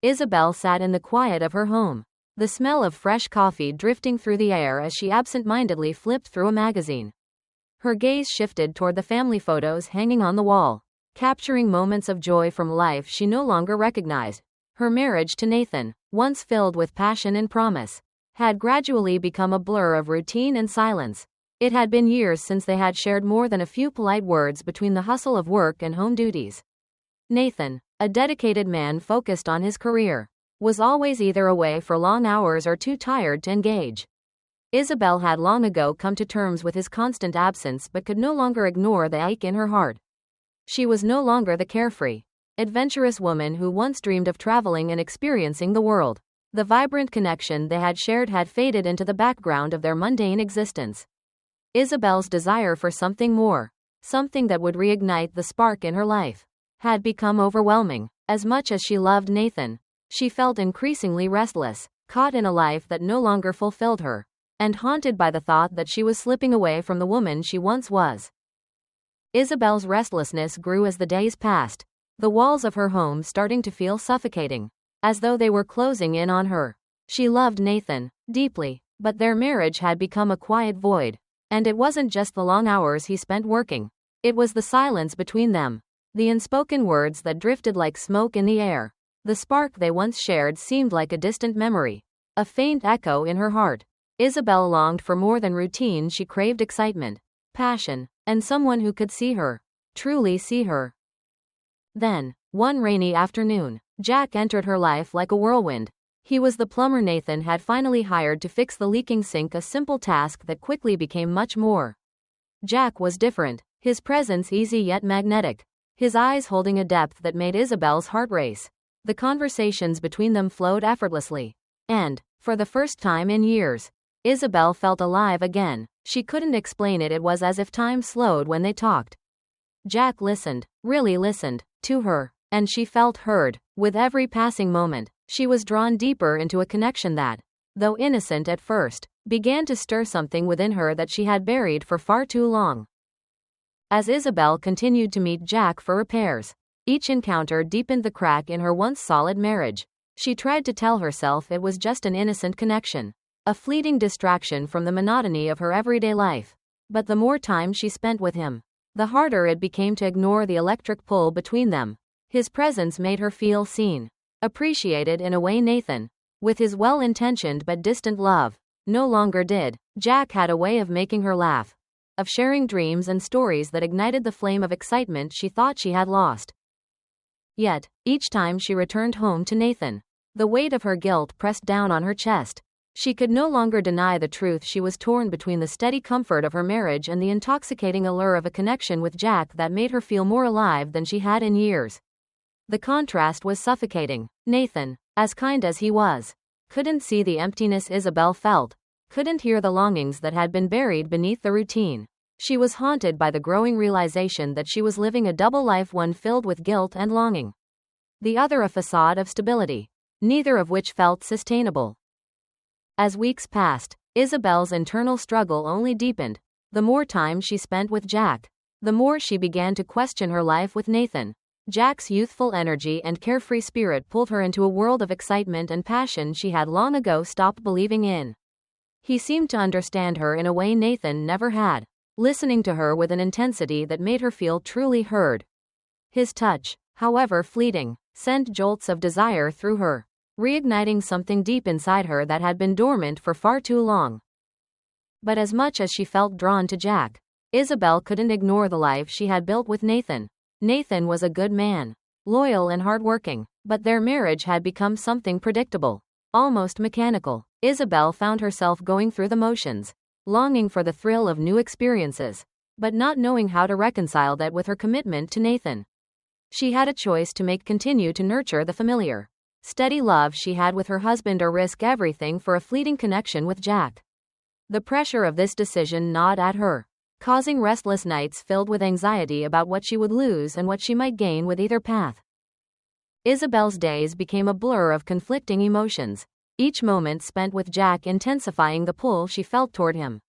Isabel sat in the quiet of her home, the smell of fresh coffee drifting through the air as she absent-mindedly flipped through a magazine. Her gaze shifted toward the family photos hanging on the wall, capturing moments of joy from life she no longer recognized. Her marriage to Nathan, once filled with passion and promise, had gradually become a blur of routine and silence. It had been years since they had shared more than a few polite words between the hustle of work and home duties. Nathan, a dedicated man focused on his career, was always either away for long hours or too tired to engage. Isabel had long ago come to terms with his constant absence but could no longer ignore the ache in her heart. She was no longer the carefree, adventurous woman who once dreamed of traveling and experiencing the world. The vibrant connection they had shared had faded into the background of their mundane existence. Isabel's desire for something more, something that would reignite the spark in her life, had become overwhelming. As much as she loved Nathan, she felt increasingly restless, caught in a life that no longer fulfilled her, and haunted by the thought that she was slipping away from the woman she once was. Isabel's restlessness grew as the days passed, the walls of her home starting to feel suffocating, as though they were closing in on her. She loved Nathan deeply, but their marriage had become a quiet void, and it wasn't just the long hours he spent working. It was the silence between them, the unspoken words that drifted like smoke in the air. The spark they once shared seemed like a distant memory, a faint echo in her heart. Isabel longed for more than routine. She craved excitement, passion, and someone who could see her, truly see her. Then, one rainy afternoon, Jack entered her life like a whirlwind. He was the plumber Nathan had finally hired to fix the leaking sink, a simple task that quickly became much more. Jack was different, his presence easy yet magnetic, his eyes holding a depth that made Isabel's heart race. The conversations between them flowed effortlessly, and, for the first time in years, Isabel felt alive again. She couldn't explain it. It was as if time slowed when they talked. Jack listened, really listened, to her, and she felt heard. With every passing moment, she was drawn deeper into a connection that, though innocent at first, began to stir something within her that she had buried for far too long. As Isabel continued to meet Jack for repairs, each encounter deepened the crack in her once solid marriage. She tried to tell herself it was just an innocent connection, a fleeting distraction from the monotony of her everyday life. But the more time she spent with him, the harder it became to ignore the electric pull between them. His presence made her feel seen, appreciated in a way Nathan, with his well-intentioned but distant love, no longer did. Jack had a way of making her laugh, of sharing dreams and stories that ignited the flame of excitement she thought she had lost. Yet, each time she returned home to Nathan, the weight of her guilt pressed down on her chest. She could no longer deny the truth. She was torn between the steady comfort of her marriage and the intoxicating allure of a connection with Jack that made her feel more alive than she had in years. The contrast was suffocating. Nathan, as kind as he was, couldn't see the emptiness Isabel felt, couldn't hear the longings that had been buried beneath the routine. She was haunted by the growing realization that she was living a double life, one filled with guilt and longing, the other a facade of stability, neither of which felt sustainable. As weeks passed, Isabel's internal struggle only deepened. The more time she spent with Jack, the more she began to question her life with Nathan. Jack's youthful energy and carefree spirit pulled her into a world of excitement and passion she had long ago stopped believing in. He seemed to understand her in a way Nathan never had, listening to her with an intensity that made her feel truly heard. His touch, however fleeting, sent jolts of desire through her, reigniting something deep inside her that had been dormant for far too long. But as much as she felt drawn to Jack, Isabel couldn't ignore the life she had built with Nathan. Nathan was a good man, loyal and hardworking, but their marriage had become something predictable, almost mechanical. Isabel found herself going through the motions, longing for the thrill of new experiences, but not knowing how to reconcile that with her commitment to Nathan. She had a choice to make: continue to nurture the familiar, steady love she had with her husband, or risk everything for a fleeting connection with Jack. The pressure of this decision gnawed at her, causing restless nights filled with anxiety about what she would lose and what she might gain with either path. Isabel's days became a blur of conflicting emotions, each moment spent with Jack intensifying the pull she felt toward him.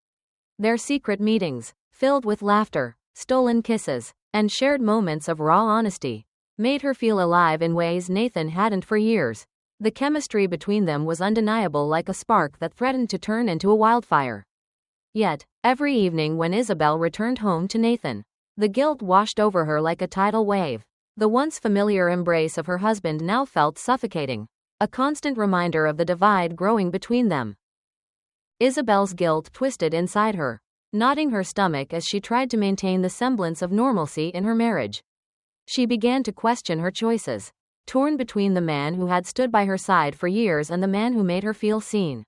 Their secret meetings, filled with laughter, stolen kisses, and shared moments of raw honesty, made her feel alive in ways Nathan hadn't for years. The chemistry between them was undeniable, like a spark that threatened to turn into a wildfire. Yet, every evening when Isabel returned home to Nathan, the guilt washed over her like a tidal wave. The once familiar embrace of her husband now felt suffocating, a constant reminder of the divide growing between them. Isabel's guilt twisted inside her, knotting her stomach as she tried to maintain the semblance of normalcy in her marriage. She began to question her choices, torn between the man who had stood by her side for years and the man who made her feel seen,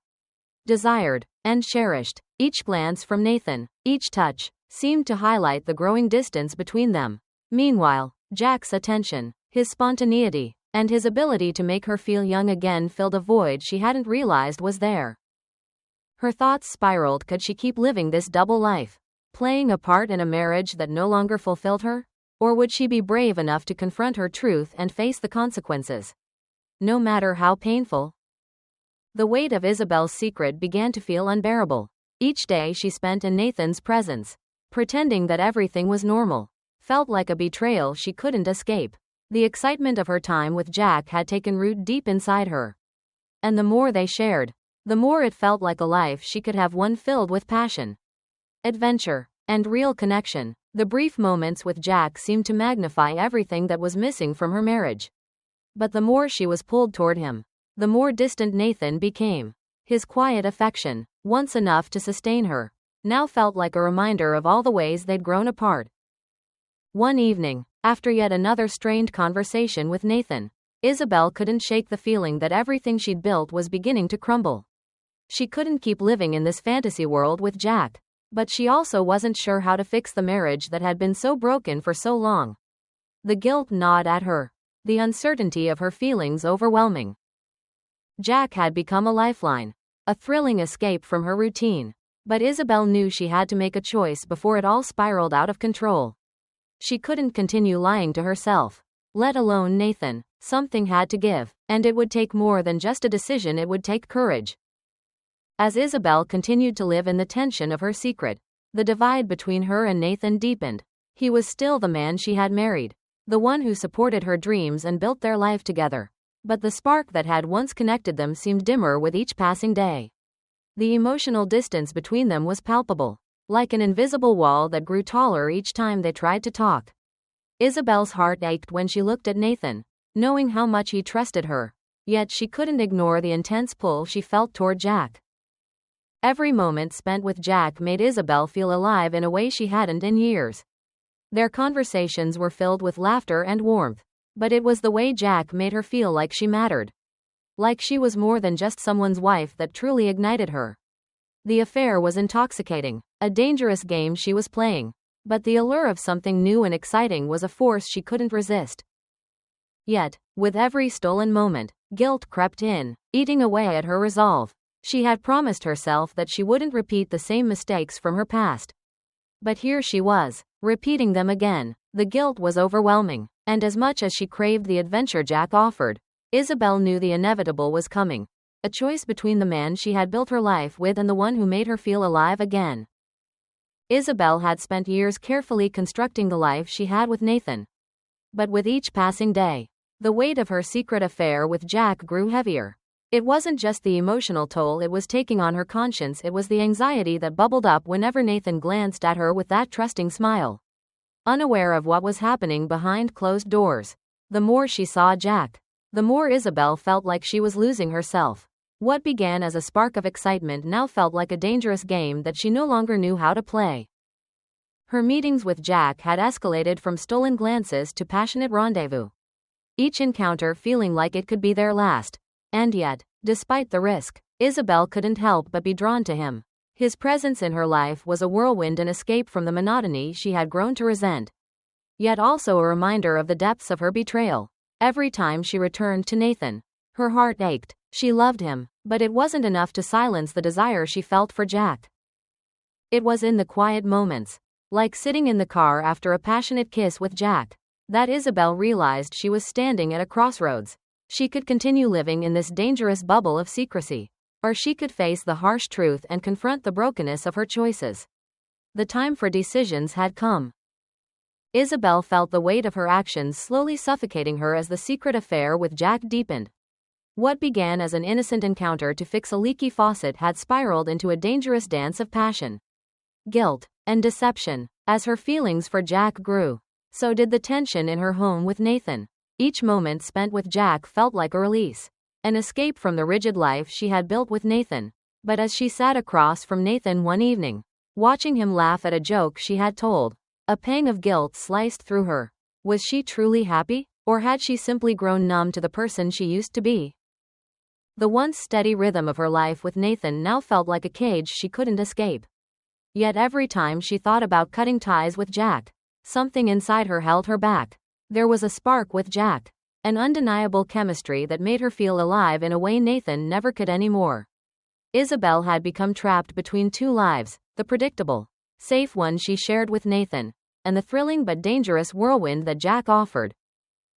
desired, and cherished. Each glance from Nathan, each touch, seemed to highlight the growing distance between them. Meanwhile, Jack's attention, his spontaneity, and his ability to make her feel young again filled a void she hadn't realized was there. Her thoughts spiraled. Could she keep living this double life, playing a part in a marriage that no longer fulfilled her? Or would she be brave enough to confront her truth and face the consequences, no matter how painful? The weight of Isabel's secret began to feel unbearable. Each day she spent in Nathan's presence, pretending that everything was normal, felt like a betrayal she couldn't escape. The excitement of her time with Jack had taken root deep inside her. And the more they shared, the more it felt like a life she could have, one filled with passion, adventure, and real connection. The brief moments with Jack seemed to magnify everything that was missing from her marriage. But the more she was pulled toward him, the more distant Nathan became. His quiet affection, once enough to sustain her, now felt like a reminder of all the ways they'd grown apart. One evening, after yet another strained conversation with Nathan, Isabel couldn't shake the feeling that everything she'd built was beginning to crumble. She couldn't keep living in this fantasy world with Jack, but she also wasn't sure how to fix the marriage that had been so broken for so long. The guilt gnawed at her, the uncertainty of her feelings overwhelming. Jack had become a lifeline, a thrilling escape from her routine, but Isabel knew she had to make a choice before it all spiraled out of control. She couldn't continue lying to herself, let alone Nathan. Something had to give, and it would take more than just a decision. It would take courage. As Isabel continued to live in the tension of her secret, the divide between her and Nathan deepened. He was still the man she had married, the one who supported her dreams and built their life together. But the spark that had once connected them seemed dimmer with each passing day. The emotional distance between them was palpable, like an invisible wall that grew taller each time they tried to talk. Isabel's heart ached when she looked at Nathan, knowing how much he trusted her, yet she couldn't ignore the intense pull she felt toward Jack. Every moment spent with Jack made Isabel feel alive in a way she hadn't in years. Their conversations were filled with laughter and warmth, but it was the way Jack made her feel like she mattered. Like she was more than just someone's wife that truly ignited her. The affair was intoxicating, a dangerous game she was playing, but the allure of something new and exciting was a force she couldn't resist. Yet, with every stolen moment, guilt crept in, eating away at her resolve. She had promised herself that she wouldn't repeat the same mistakes from her past. But here she was, repeating them again. The guilt was overwhelming, and as much as she craved the adventure Jack offered, Isabel knew the inevitable was coming. A choice between the man she had built her life with and the one who made her feel alive again. Isabel had spent years carefully constructing the life she had with Nathan. But with each passing day, the weight of her secret affair with Jack grew heavier. It wasn't just the emotional toll it was taking on her conscience, it was the anxiety that bubbled up whenever Nathan glanced at her with that trusting smile. Unaware of what was happening behind closed doors, the more she saw Jack, the more Isabel felt like she was losing herself. What began as a spark of excitement now felt like a dangerous game that she no longer knew how to play. Her meetings with Jack had escalated from stolen glances to passionate rendezvous, each encounter feeling like it could be their last. And yet, despite the risk, Isabel couldn't help but be drawn to him. His presence in her life was a whirlwind, an escape from the monotony she had grown to resent. Yet also a reminder of the depths of her betrayal. Every time she returned to Nathan, her heart ached. She loved him, but it wasn't enough to silence the desire she felt for Jack. It was in the quiet moments, like sitting in the car after a passionate kiss with Jack, that Isabel realized she was standing at a crossroads. She could continue living in this dangerous bubble of secrecy, or she could face the harsh truth and confront the brokenness of her choices. The time for decisions had come. Isabel felt the weight of her actions slowly suffocating her as the secret affair with Jack deepened. What began as an innocent encounter to fix a leaky faucet had spiraled into a dangerous dance of passion, guilt, and deception. As her feelings for Jack grew, so did the tension in her home with Nathan. Each moment spent with Jack felt like a release, an escape from the rigid life she had built with Nathan. But as she sat across from Nathan one evening, watching him laugh at a joke she had told, a pang of guilt sliced through her. Was she truly happy, or had she simply grown numb to the person she used to be? The once steady rhythm of her life with Nathan now felt like a cage she couldn't escape. Yet every time she thought about cutting ties with Jack, something inside her held her back. There was a spark with Jack, an undeniable chemistry that made her feel alive in a way Nathan never could anymore. Isabel had become trapped between two lives, the predictable, safe one she shared with Nathan, and the thrilling but dangerous whirlwind that Jack offered.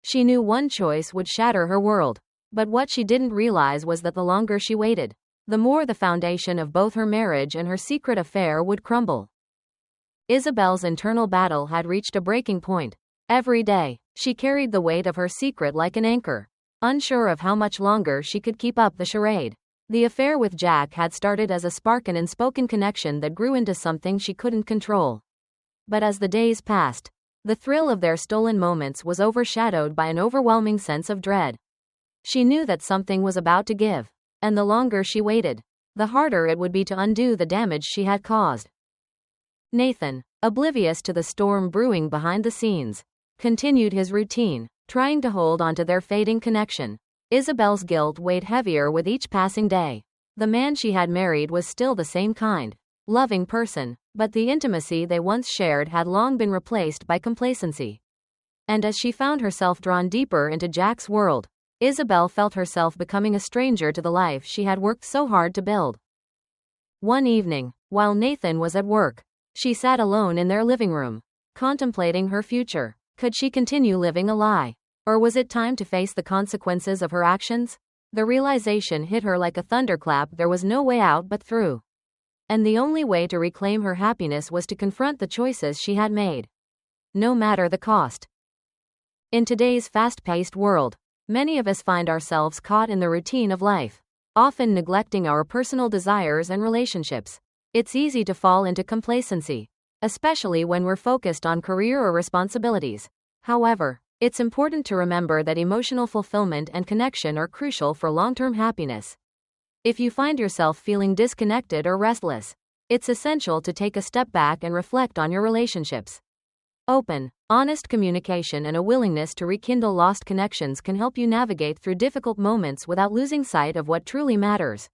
She knew one choice would shatter her world, but what she didn't realize was that the longer she waited, the more the foundation of both her marriage and her secret affair would crumble. Isabel's internal battle had reached a breaking point. Every day, she carried the weight of her secret like an anchor, unsure of how much longer she could keep up the charade. The affair with Jack had started as a spark, an unspoken connection that grew into something she couldn't control. But as the days passed, the thrill of their stolen moments was overshadowed by an overwhelming sense of dread. She knew that something was about to give, and the longer she waited, the harder it would be to undo the damage she had caused. Nathan, oblivious to the storm brewing behind the scenes, continued his routine, trying to hold on to their fading connection. Isabel's guilt weighed heavier with each passing day. The man she had married was still the same kind, loving person, but the intimacy they once shared had long been replaced by complacency. And as she found herself drawn deeper into Jack's world, Isabel felt herself becoming a stranger to the life she had worked so hard to build. One evening, while Nathan was at work, she sat alone in their living room, contemplating her future. Could she continue living a lie? Or was it time to face the consequences of her actions? The realization hit her like a thunderclap. There was no way out but through. And the only way to reclaim her happiness was to confront the choices she had made, no matter the cost. In today's fast-paced world, many of us find ourselves caught in the routine of life, often neglecting our personal desires and relationships. It's easy to fall into complacency, especially when we're focused on career or responsibilities. However, it's important to remember that emotional fulfillment and connection are crucial for long-term happiness. If you find yourself feeling disconnected or restless, it's essential to take a step back and reflect on your relationships. Open, honest communication and a willingness to rekindle lost connections can help you navigate through difficult moments without losing sight of what truly matters.